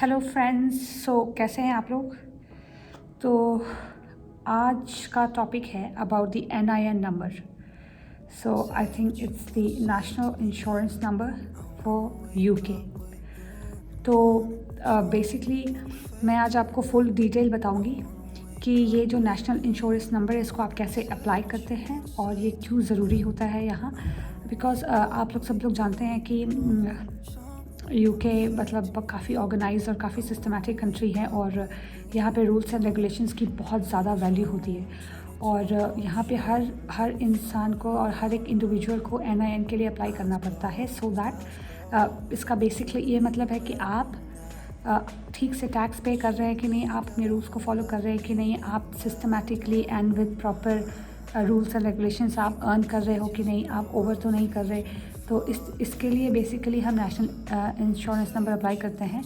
Hello friends, कैसे हैं आप लोग। तो आज का टॉपिक है about the NIN number. I think it's the national insurance number for UK. तो बेसिकली मैं आज आपको फुल डिटेल बताऊंगी कि ये जो नेशनल इंश्योरेंस नंबर है इसको आप कैसे अप्लाई करते हैं और ये क्यों ज़रूरी होता है यहाँ। बिकॉज़ आप लोग सब लोग जानते हैं कि यूके मतलब काफ़ी ऑर्गेनाइज और काफ़ी सिस्टमेटिक कंट्री है और यहाँ पे रूल्स एंड रेगुलेशंस की बहुत ज़्यादा वैल्यू होती है। और यहाँ पे हर इंसान को और हर एक इंडिविजुअल को NIN के लिए अप्लाई करना पड़ता है। सो दैट इसका बेसिकली ये मतलब है कि आप ठीक से टैक्स पे कर रहे हैं कि नहीं, आप अपने रूल्स को फॉलो कर रहे हैं कि नहीं, आप systematically and with proper rules and regulations आप अर्न कर रहे हो कि नहीं, आप ओवर तो नहीं कर रहे। तो इसके लिए बेसिकली हम नेशनल इंश्योरेंस नंबर अप्लाई करते हैं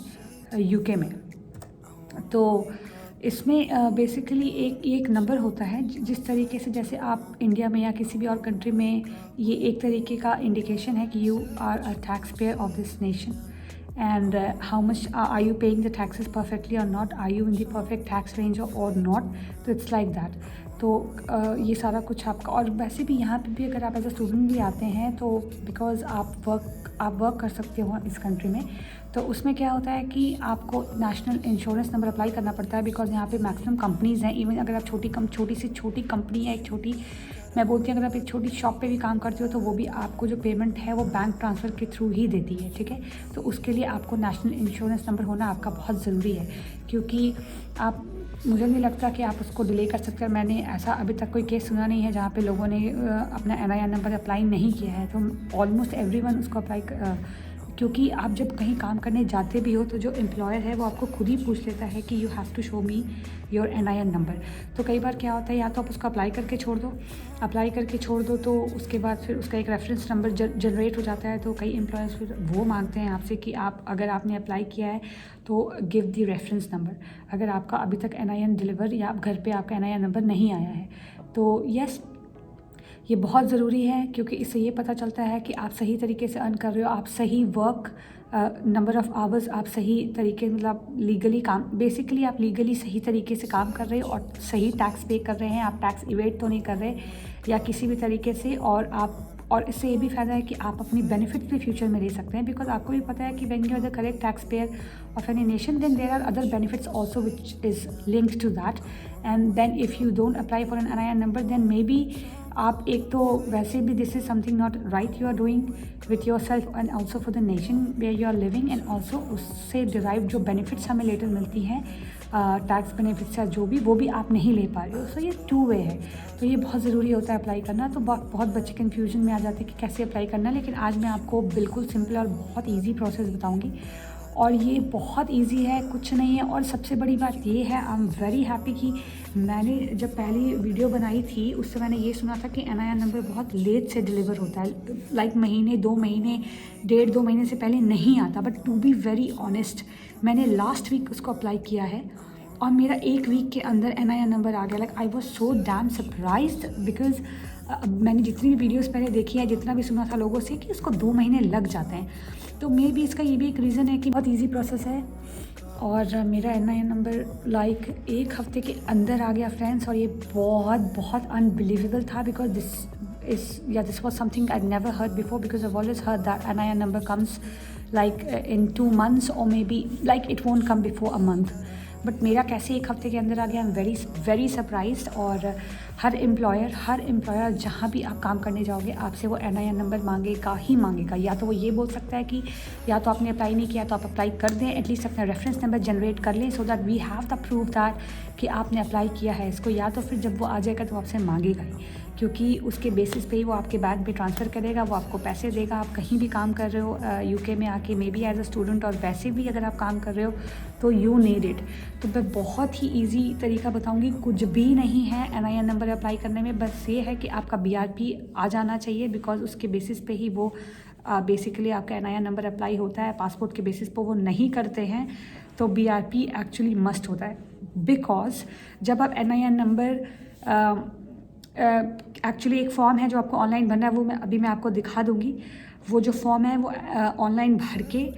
यूके में। तो इसमें बेसिकली एक नंबर होता है जिस तरीके से जैसे आप इंडिया में या किसी भी और कंट्री में ये एक तरीके का इंडिकेशन है कि you are a tax payer of this nation and how much are you paying the taxes perfectly or not, are you in the perfect tax range or not. तो it's like that। तो ये सारा कुछ आपका, और वैसे भी यहाँ पे भी अगर आप एज अ स्टूडेंट भी आते हैं तो बिकॉज आप वर्क कर सकते हो इस कंट्री में, तो उसमें क्या होता है कि आपको नेशनल इंश्योरेंस नंबर अप्लाई करना पड़ता है। बिकॉज यहाँ पे मैक्सिमम कंपनीज़ हैं, इवन अगर आप छोटी कंपनी है, मैं बोलती हूँ अगर आप एक छोटी शॉप पे भी काम करते हो तो वो भी आपको जो पेमेंट है वो बैंक ट्रांसफ़र के थ्रू ही देती है, ठीक है। तो उसके लिए आपको नेशनल इंश्योरेंस नंबर होना आपका बहुत ज़रूरी है, क्योंकि मुझे नहीं लगता कि आप उसको डिले कर सकते हैं। मैंने ऐसा अभी तक कोई केस सुना नहीं है जहाँ पे लोगों ने अपना NIN नंबर अप्लाई नहीं किया है। तो ऑलमोस्ट एवरीवन उसको अप्लाई क्योंकि आप जब कहीं काम करने जाते भी हो तो जो एम्प्लॉयर है वो आपको खुद ही पूछ लेता है कि you have to show me your NIN number. तो कई बार क्या होता है, या तो आप उसको अप्लाई करके छोड़ दो तो उसके बाद फिर उसका एक रेफरेंस नंबर जनरेट हो जाता है। तो कई एम्प्लॉयर्स फिर वो मांगते हैं आपसे कि आप अगर आपने अप्लाई किया है तो गिव द रेफरेंस नंबर, अगर आपका अभी तक NIN डिलीवर या घर पे आपका NIN नंबर नहीं आया है। तो यस, ये बहुत ज़रूरी है, क्योंकि इससे ये पता चलता है कि आप सही तरीके से अर्न कर रहे हो, आप सही वर्क नंबर ऑफ़ आवर्स आप सही तरीके मतलब लीगली काम, बेसिकली आप लीगली सही तरीके से काम कर रहे हो और सही टैक्स पे कर रहे हैं, आप टैक्स इवेट तो नहीं कर रहे या किसी भी तरीके से। और इससे ये भी फ़ायदा है कि आप अपनी बेनिफिट भी फ्यूचर में ले सकते हैं। बिकॉज आपको भी पता है कि when you are the correct tax payer of any nation, then there are other benefits also which is linked to that. And then if you don't apply for an NIN number, then may be आप एक तो वैसे भी this is something not right you are doing with your self and also for the nation where you are living, and also उससे derive जो benefits हमें letter मिलती हैं टैक्स बेनिफिट्स या जो भी, वो भी आप नहीं ले पा रहे हो। सो ये टू वे है। तो ये बहुत ज़रूरी होता है अप्लाई करना। तो बहुत बच्चे कन्फ्यूजन में आ जाते हैं कि कैसे अप्लाई करना, लेकिन आज मैं आपको बिल्कुल सिंपल और बहुत ईजी प्रोसेस बताऊँगी। और ये बहुत इजी है, कुछ नहीं है। और सबसे बड़ी बात ये है, आई एम वेरी हैप्पी कि मैंने जब पहली वीडियो बनाई थी उससे मैंने ये सुना था कि NIN नंबर बहुत लेट से डिलीवर होता है, लाइक महीने 2 महीने 1.5-2 महीने से पहले नहीं आता। But to be very honest, मैंने लास्ट वीक उसको अप्लाई किया है और मेरा 1 वीक के अंदर NIN नंबर आ गया। Like I was so damn surprised, because मैंने जितनी भी वीडियोस पहले देखी है, जितना भी सुना था लोगों से कि उसको 2 महीने लग जाते हैं। तो मे बी इसका ये भी एक रीज़न है कि बहुत इजी प्रोसेस है। और मेरा NIN नंबर लाइक 1 हफ्ते के अंदर आ गया फ्रेंड्स, और ये बहुत अनबिलीवेबल था। Because this was something I never heard before, because I always heard that NIN number comes like in 2 months or maybe like it won't come before a month। But मेरा कैसे 1 हफ्ते के अंदर आ गया, आई एम वेरी सरप्राइज्ड। और हर employer जहाँ भी आप काम करने जाओगे आपसे वो NIN नंबर मांगेगा। या तो वो ये बोल सकता है कि या तो आपने अप्लाई नहीं किया तो आप अप्लाई कर दें, एटलीस्ट अपना रेफरेंस नंबर जनरेट कर लें, so that we have the proof that कि आपने अप्लाई किया है इसको। या तो फिर जब वो आ जाएगा तो आपसे मांगेगा ही, क्योंकि उसके बेसिस पे ही वो आपके बैंक में ट्रांसफ़र करेगा, वो आपको पैसे देगा। आप कहीं भी काम कर रहे हो यूके में आके, may be as a student, और वैसे भी अगर आप काम कर रहे हो तो यू नीड इट। तो मैं बहुत ही इजी तरीका बताऊंगी, कुछ भी नहीं है NIN नंबर अप्लाई करने में। बस ये है कि आपका BRP आ जाना चाहिए, बिकॉज उसके बेसिस पे ही वो बेसिकली आपका NIN नंबर अप्लाई होता है। पासपोर्ट के बेसिस पर वो नहीं करते हैं, तो BRP एक्चुअली मस्ट होता है। बिकॉज जब आप NIN नंबर एक्चुअली एक फॉर्म है जो आपको ऑनलाइन भरना है, वो मैं आपको दिखा दूँगी। वो जो फॉर्म है वो ऑनलाइन भर के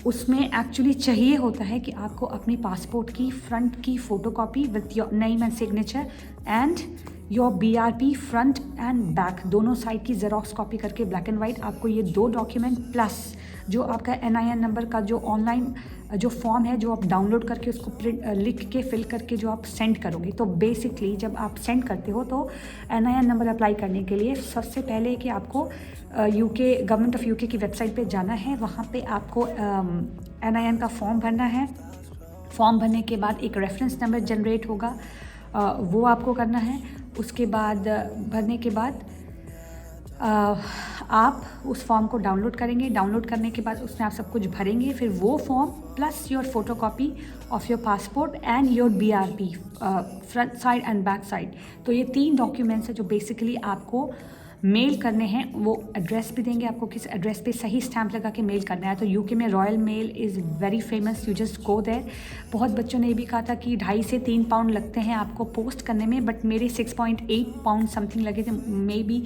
उसमें एक्चुअली चाहिए होता है कि आपको अपनी पासपोर्ट की फ्रंट की photocopy with your name and signature and your BRP front end back दोनों साइड की ज़ेरॉक्स कॉपी करके ब्लैक एंड वाइट आपको ये 2 डॉक्यूमेंट प्लस जो आपका NIN नंबर का जो ऑनलाइन जो फॉर्म है जो आप डाउनलोड करके उसको प्रिंट लिख के फिल करके जो आप सेंड करोगे। तो बेसिकली जब आप सेंड करते हो तो NIN नंबर अप्लाई करने के लिए सबसे पहले कि आपको UK गवर्नमेंट ऑफ UK की वेबसाइट पे जाना है, वहाँ पे आपको NIN का फॉर्म भरना है। फॉर्म भरने के बाद एक रेफरेंस नंबर जनरेट होगा, वो आपको करना है। उसके बाद भरने के बाद आप उस फॉर्म को डाउनलोड करेंगे। डाउनलोड करने के बाद उसमें आप सब कुछ भरेंगे, फिर वो form plus your photocopy of your passport and your BRP front side and back side. तो ये 3 डॉक्यूमेंट्स हैं जो बेसिकली आपको मेल करने हैं। वो एड्रेस भी देंगे आपको, किस एड्रेस पे सही स्टैम्प लगा के मेल करना है। तो UK में royal mail is very famous, you just go there. बहुत बच्चों ने ये भी कहा था कि 2.5 से 3 पाउंड लगते हैं आपको पोस्ट करने में, बट मेरे 6.8 पाउंड समथिंग लगे थे। मे बी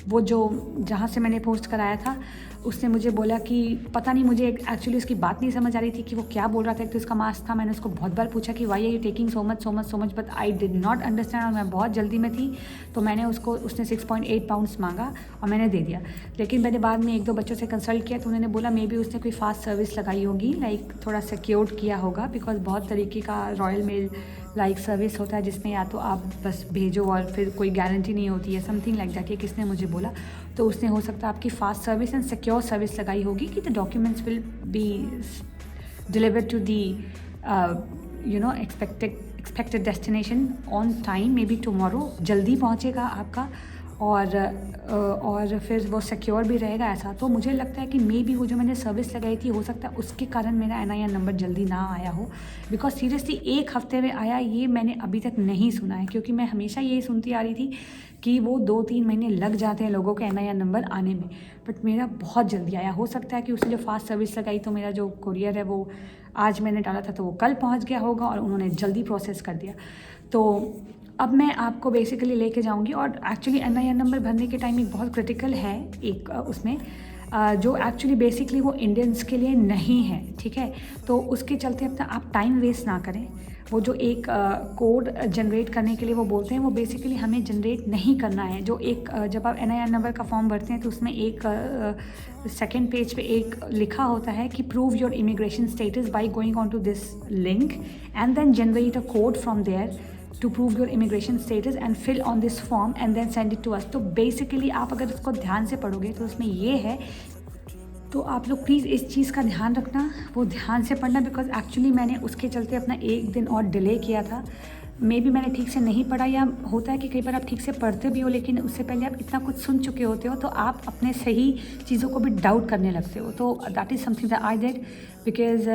वो जो जहाँ से मैंने पोस्ट कराया था उसने मुझे बोला कि पता नहीं, मुझे एक्चुअली उसकी बात नहीं समझ आ रही थी कि वो क्या बोल रहा था। एक तो उसका मास्क था, मैंने उसको बहुत बार पूछा कि why are you taking so much, but I did not understand और मैं बहुत जल्दी में थी। तो मैंने उसने 6.8 पाउंड्स मांगा और मैंने दे दिया। लेकिन मैंने बाद में 1-2 बच्चों से कंसल्ट किया तो उन्होंने बोला मे बी उसने कोई फास्ट सर्विस लगाई होगी, लाइक थोड़ा सिक्योर्ड किया होगा, बिकॉज बहुत तरीके का रॉयल मेल लाइक सर्विस होता है जिसमें या तो आप बस भेजो और फिर कोई गारंटी नहीं होती है, समथिंग लाइक दैट। ये किसने मुझे बोला, तो उसने हो सकता है आपकी fast service and secure service लगाई होगी कि the documents will be delivered to the expected destination on time, may be tomorrow जल्दी पहुँचेगा आपका और फिर वो सिक्योर भी रहेगा ऐसा। तो मुझे लगता है कि मे बी वो जो मैंने सर्विस लगाई थी हो सकता है उसके कारण मेरा NIN नंबर जल्दी ना आया हो, बिकॉज सीरियसली 1 हफ्ते में आया ये मैंने अभी तक नहीं सुना है। क्योंकि मैं हमेशा यही सुनती आ रही थी कि वो 2-3 महीने लग जाते हैं लोगों के NIN नंबर आने में, बट मेरा बहुत जल्दी आया। हो सकता है कि उसने जो फास्ट सर्विस लगाई तो मेरा जो कुरियर है वो आज मैंने डाला था तो वो कल पहुँच गया होगा और उन्होंने जल्दी प्रोसेस कर दिया। तो अब मैं आपको बेसिकली लेके जाऊंगी और एक्चुअली NIN नंबर भरने के टाइम एक बहुत क्रिटिकल है एक उसमें जो एक्चुअली बेसिकली वो इंडियंस के लिए नहीं है, ठीक है। तो उसके चलते अपना आप टाइम वेस्ट ना करें। वो जो एक कोड जनरेट करने के लिए वो बोलते हैं वो बेसिकली हमें जनरेट नहीं करना है। जो एक जब आप NIN नंबर का फॉर्म भरते हैं तो उसमें एक सेकेंड पेज पे एक लिखा होता है कि prove your immigration status by going on to this link and then generate a code from there to prove your immigration status and fill on this form and then send it to us। तो basically आप अगर इसको ध्यान से पढ़ोगे तो उसमें ये है, तो आप लोग प्लीज़ इस चीज़ का ध्यान रखना, वो ध्यान से पढ़ना, बिकॉज एक्चुअली मैंने उसके चलते अपना 1 दिन और डिले किया था। मे बी मैंने ठीक से नहीं पढ़ा, या होता है कि कई बार आप ठीक से पढ़ते भी हो लेकिन उससे पहले आप इतना कुछ सुन चुके होते हो तो आप अपने सही चीज़ों को भी डाउट करने लगते हो। तो that is something that I did, because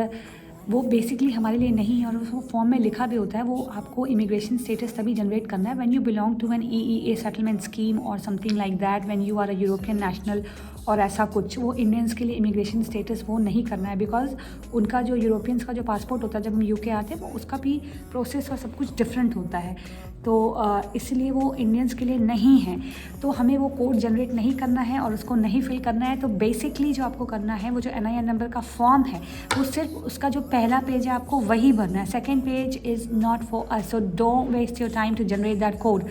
वो बेसिकली हमारे लिए नहीं है और वो फॉर्म में लिखा भी होता है वो आपको इमिग्रेशन स्टेटस तभी जनरेट करना है when you belong to an EEA settlement scheme or something like that, when you are a European national और ऐसा कुछ। वो इंडियंस के लिए इमिग्रेशन स्टेटस वो नहीं करना है, बिकॉज उनका जो यूरोपियंस का जो पासपोर्ट होता है जब हम UK आते हैं वो उसका भी प्रोसेस और सब कुछ डिफरेंट होता है। तो इसलिए वो इंडियंस के लिए नहीं है। तो हमें वो कोड जनरेट नहीं करना है और उसको नहीं फिल करना है। तो बेसिकली जो आपको करना है वो जो NIN नंबर का फॉर्म है वो सिर्फ उसका जो पहला पेज है आपको वही भरना है। Second page is not for us, so don't waste your time to generate that code.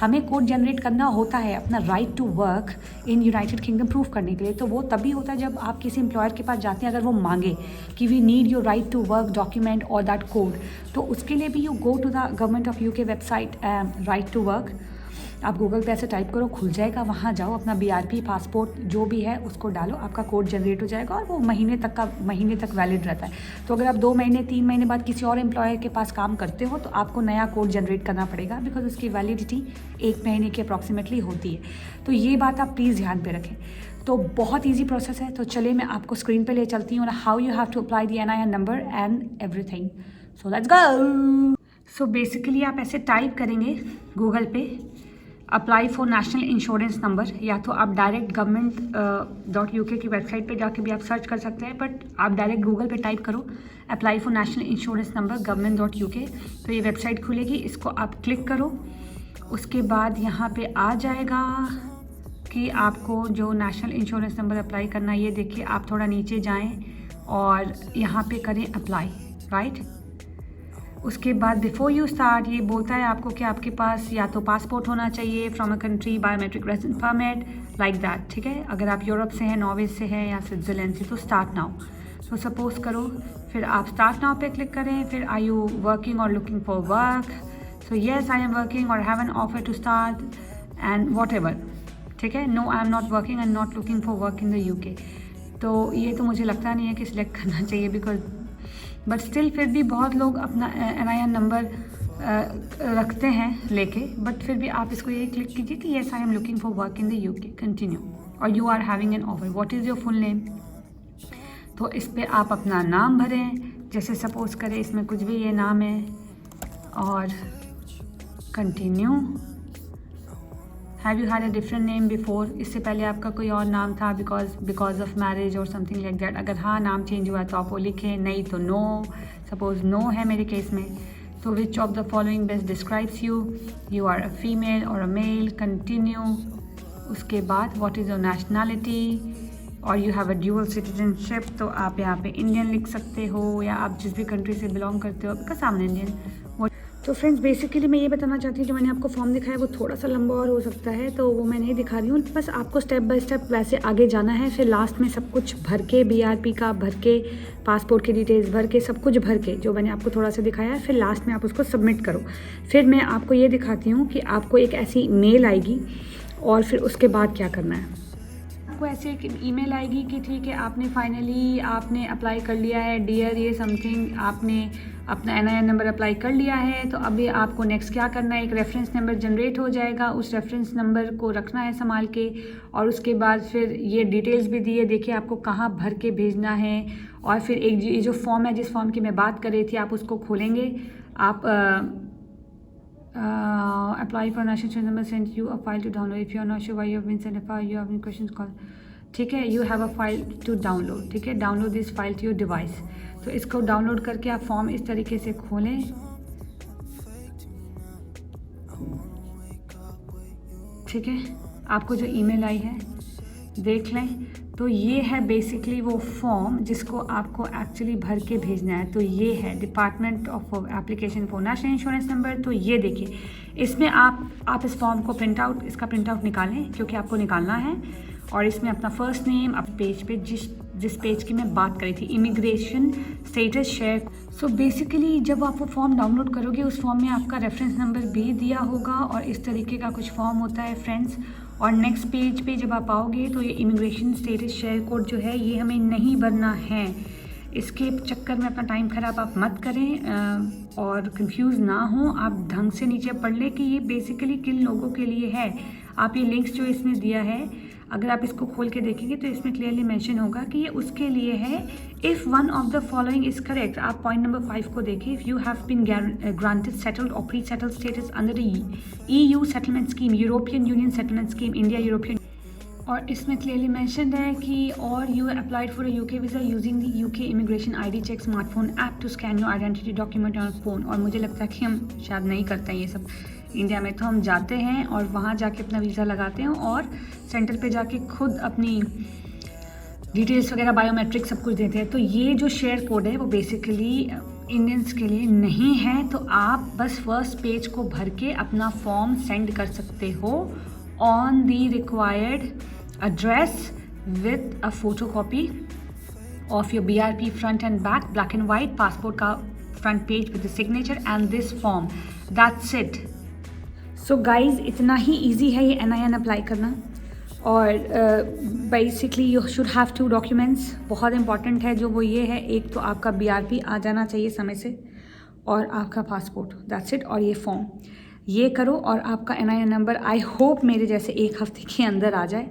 हमें कोड जनरेट करना होता है अपना right to work in United Kingdom proof करने के लिए। तो वो तभी होता है जब आप किसी एम्प्लॉयर के पास जाते हैं, अगर वो मांगे कि we need your right to work document और दैट कोड, तो उसके लिए भी you go to the government of UK website right to work. आप गूगल पे ऐसे टाइप करो, खुल जाएगा, वहाँ जाओ, अपना BRP पासपोर्ट जो भी है उसको डालो, आपका कोड जनरेट हो जाएगा और वो महीने तक वैलिड रहता है। तो अगर आप 2 महीने 3 महीने बाद किसी और एम्प्लॉयर के पास काम करते हो तो आपको नया कोड जनरेट करना पड़ेगा, बिकॉज उसकी वैलिडिटी 1 महीने की अप्रॉक्सीमेटली होती है। तो ये बात आप प्लीज़ ध्यान पे रखें। तो बहुत ईजी प्रोसेस है। तो चलिए मैं आपको स्क्रीन पे ले चलती हूँ, how you have to apply the NIN number and everything. So let's go. So basically आप ऐसे टाइप करेंगे गूगल पे apply for national insurance number, या तो आप डायरेक्ट government.uk की वेबसाइट पे जाके भी आप सर्च कर सकते हैं, बट आप डायरेक्ट गूगल पे टाइप करो apply for national insurance number government.uk, तो ये वेबसाइट खुलेगी, इसको आप क्लिक करो। उसके बाद यहाँ पे आ जाएगा कि आपको जो नेशनल इंश्योरेंस नंबर अप्लाई करना है। ये देखिए, आप थोड़ा नीचे जाएँ और यहाँ पे करें अप्लाई, राइट। उसके बाद बिफोर यू स्टार्ट ये बोलता है आपको कि आपके पास या तो पासपोर्ट होना चाहिए from a country, biometric residence permit, like that, ठीक है। अगर आप यूरोप से हैं, नॉर्वे से हैं या स्विट्ज़रलैंड से, तो स्टार्ट नाउ। तो सपोज करो, फिर आप स्टार्ट नाउ पे क्लिक करें, फिर are you working or looking for work, so yes I am working or have an offer to start and whatever, ठीक है। No I am not working and not looking for work in the UK. तो ये तो मुझे लगता नहीं है कि सिलेक्ट करना चाहिए, बिकॉज बट स्टिल फिर भी बहुत लोग अपना NIN नंबर रखते हैं लेके, बट फिर भी आप इसको ये क्लिक कीजिए कि yes I am looking for work in the UK, continue, और you are having an offer, what is your full name. तो इस पर आप अपना नाम भरें, जैसे सपोज करें इसमें कुछ भी ये नाम है, और continue. Have you had a different name before, इससे पहले आपका कोई और नाम था बिकॉज ऑफ मैरिज और समथिंग लाइक दैट। अगर हाँ नाम चेंज हुआ है तो आप वो लिखें, नहीं तो नो। सपोज नो है मेरे केस में, तो which of the following best describes you, you are a female और अ मेल, कंटिन्यू। उसके बाद व्हाट इज़ योर नेशनैलिटी, और you have a dual citizenship, तो आप यहाँ पे इंडियन लिख सकते हो, या आप जिस भी कंट्री से बिलोंग करते हो, बिकॉज सामने इंडियन। तो फ्रेंड्स बेसिकली मैं ये बताना चाहती हूँ, जो मैंने आपको फॉर्म दिखाया है वो थोड़ा सा लंबा और हो सकता है, तो वो मैं नहीं दिखा रही हूँ, बस आपको स्टेप बाय स्टेप वैसे आगे जाना है। फिर लास्ट में सब कुछ भर के, BRP का भर के, पासपोर्ट की डिटेल्स भर के, सब कुछ भर के, जो मैंने आपको थोड़ा सा दिखाया है, फिर लास्ट में आप उसको सबमिट करो। फिर मैं आपको ये दिखाती हूँ कि आपको एक ऐसी मेल आएगी, और फिर उसके बाद क्या करना है। आपको ऐसे एक ईमेल आएगी कि ठीक है आपने फाइनली आपने अप्लाई कर लिया है, डियर ये समथिंग, आपने अपना NIN नंबर अप्लाई कर लिया है। तो अभी आपको नेक्स्ट क्या करना है, एक रेफरेंस नंबर जनरेट हो जाएगा, उस रेफरेंस नंबर को रखना है संभाल के, और उसके बाद फिर ये डिटेल्स भी दिए, देखिए आपको कहाँ भर के भेजना है। और फिर एक ये जो फॉर्म है, जिस फॉर्म की मैं बात कर रही थी, आप उसको खोलेंगे, आप apply for national insurance number, send you a file to download. If you are not sure why you have been sent a file, you have any questions, call, ठीक है। you have a file to download, ठीक है। download this file to your device। तो इसको download करके आप form इस तरीके से खोलें, ठीक है। आपको जो ईमेल आई है देख लें, तो ये है बेसिकली वो फॉर्म जिसको आपको एक्चुअली भर के भेजना है। तो ये है department of application for national insurance number. तो ये देखिए, इसमें आप इस फॉर्म को इसका प्रिंट आउट निकालें, क्योंकि आपको निकालना है, और इसमें अपना फर्स्ट नेम, अब पेज पे जिस पेज की मैं बात करी थी, immigration status share. So basically जब आप वो फॉर्म डाउनलोड करोगे, उस फॉर्म में आपका रेफरेंस नंबर भी दिया होगा, और इस तरीके का कुछ फॉर्म होता है फ्रेंड्स। और नेक्स्ट पेज पे जब आप आओगे, तो ये इमिग्रेशन स्टेटस शेयर कोड जो है, ये हमें नहीं भरना है। इसके चक्कर में अपना टाइम ख़राब आप मत करें, और कंफ्यूज ना हो, आप ढंग से नीचे पढ़ लें कि ये बेसिकली किन लोगों के लिए है। आप ये लिंक्स जो इसमें दिया है, अगर आप इसको खोल के देखेंगे तो इसमें क्लियरली मेंशन होगा कि ये उसके लिए है। If one of the following is correct, आप पॉइंट नंबर 5 को देखिए, if you have been granted settled or pre settled status under EU settlement scheme, European Union settlement scheme, India European, और इसमें क्लियरली मेंशन है कि or you applied for a UK visa using the UK immigration ID check smartphone app to scan your identity document on phone. और मुझे लगता है कि हम शायद नहीं करते हैं ये सब इंडिया में, तो हम जाते हैं और वहाँ जाके अपना वीज़ा लगाते हैं, और सेंटर पे जाके खुद अपनी डिटेल्स वगैरह, बायोमेट्रिक सब कुछ देते हैं। तो ये जो शेयर कोड है वो बेसिकली इंडियंस के लिए नहीं है। तो आप बस फर्स्ट पेज को भर के अपना फॉर्म सेंड कर सकते हो on the required address with a photocopy of your BRP front and back, black and white, passport का front page with the signature and this form. That's it. So guys, इतना ही easy है ये NIN apply करना। और basically you should have 2 documents, बहुत important है जो वो ये है, एक तो आपका BRP आ जाना चाहिए समय से, और आपका पासपोर्ट, दैट्स इट। और ये फॉर्म ये करो, और आपका NIN नंबर आई होप मेरे जैसे 1 हफ्ते के अंदर आ जाए।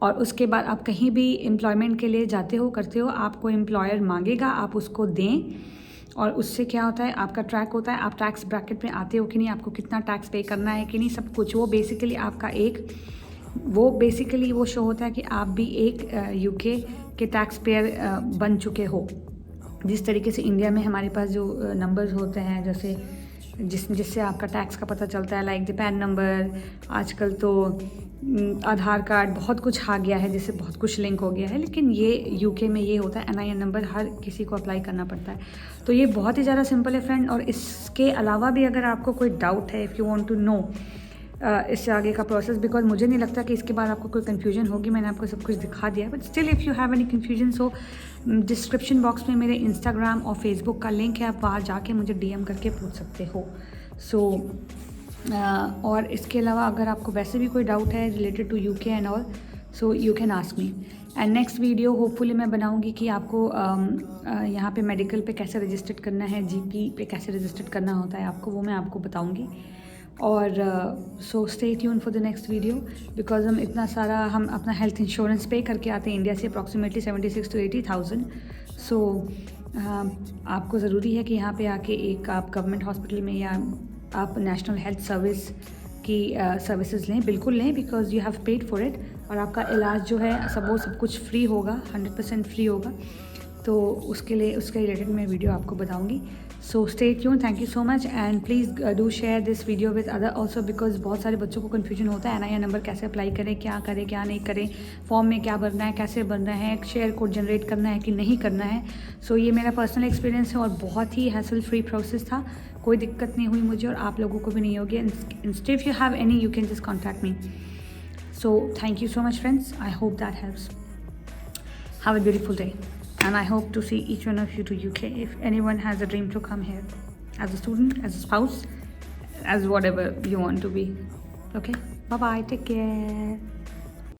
और उसके बाद आप कहीं भी एम्प्लॉयमेंट के लिए जाते हो, करते हो, आपको एम्प्लॉयर मांगेगा, आप उसको दें, और उससे क्या होता है, आपका ट्रैक होता है, आप टैक्स ब्रैकेट में आते हो कि नहीं, आपको कितना टैक्स पे करना है कि नहीं, सब कुछ। वो बेसिकली आपका वो शो होता है कि आप भी एक UK के टैक्स पेयर बन चुके हो। जिस तरीके से इंडिया में हमारे पास जो नंबर्स होते हैं, जैसे जिससे आपका टैक्स का पता चलता है, लाइक द पैन नंबर। आजकल तो आधार कार्ड, बहुत कुछ आ गया है जिससे बहुत कुछ लिंक हो गया है, लेकिन ये यूके में ये होता है NIN नंबर हर किसी को अप्लाई करना पड़ता है। तो ये बहुत ही ज़्यादा सिंपल है फ्रेंड। और इसके अलावा भी अगर आपको कोई डाउट है, if you want to know इससे आगे का प्रोसेस, बिकॉज मुझे नहीं लगता कि इसके बाद आपको कोई कन्फ्यूजन होगी, मैंने आपको सब कुछ दिखा दिया है। But still if you have any confusion, so description box में मेरे इंस्टाग्राम और फेसबुक का लिंक है, आप वहाँ जाके मुझे DM करके पूछ सकते हो। सो और इसके अलावा अगर आपको वैसे भी कोई डाउट है related to UK and all, so you can ask me. And next video hopefully मैं बनाऊंगी कि आपको यहाँ पे मेडिकल पे कैसे रजिस्टर्ड करना है, GP पे कैसे रजिस्टर्ड करना होता है आपको, वो मैं आपको बताऊंगी। और so stay tune for the next video, because हम अपना हेल्थ इंश्योरेंस पे करके आते हैं इंडिया से अप्रॉक्सीमेटली 76 to 80,000। सो आपको ज़रूरी है कि यहाँ पे आके एक आप गवर्नमेंट हॉस्पिटल में या आप नेशनल हेल्थ सर्विस की सर्विसेज लें, बिल्कुल लें, because you have paid for it. और आपका इलाज जो है सब कुछ फ्री होगा, 100% फ्री होगा। तो उसके रिलेटेड मैं वीडियो आपको बताऊंगी। So stay tune, thank you so much, and please do share this video with other also, because बहुत सारे बच्चों को कन्फ्यूजन होता है NIN नंबर कैसे अप्लाई करें, क्या करें क्या नहीं करें, फॉर्म में क्या भरना है, कैसे भरना है, शेयर कोड जनरेट करना है कि नहीं करना है। सो ये मेरा पर्सनल एक्सपीरियंस है और बहुत ही हैसल फ्री प्रोसेस था, कोई दिक्कत नहीं हुई मुझे और आप लोगों को भी नहीं होगी। Instead if you have any, you can just contact me. So thank you so much friends, I hope that helps. Have a beautiful day, and I hope to see each one of you to UK if anyone has a dream to come here as a student, as a spouse, as whatever you want to be. Okay, bye bye, take care.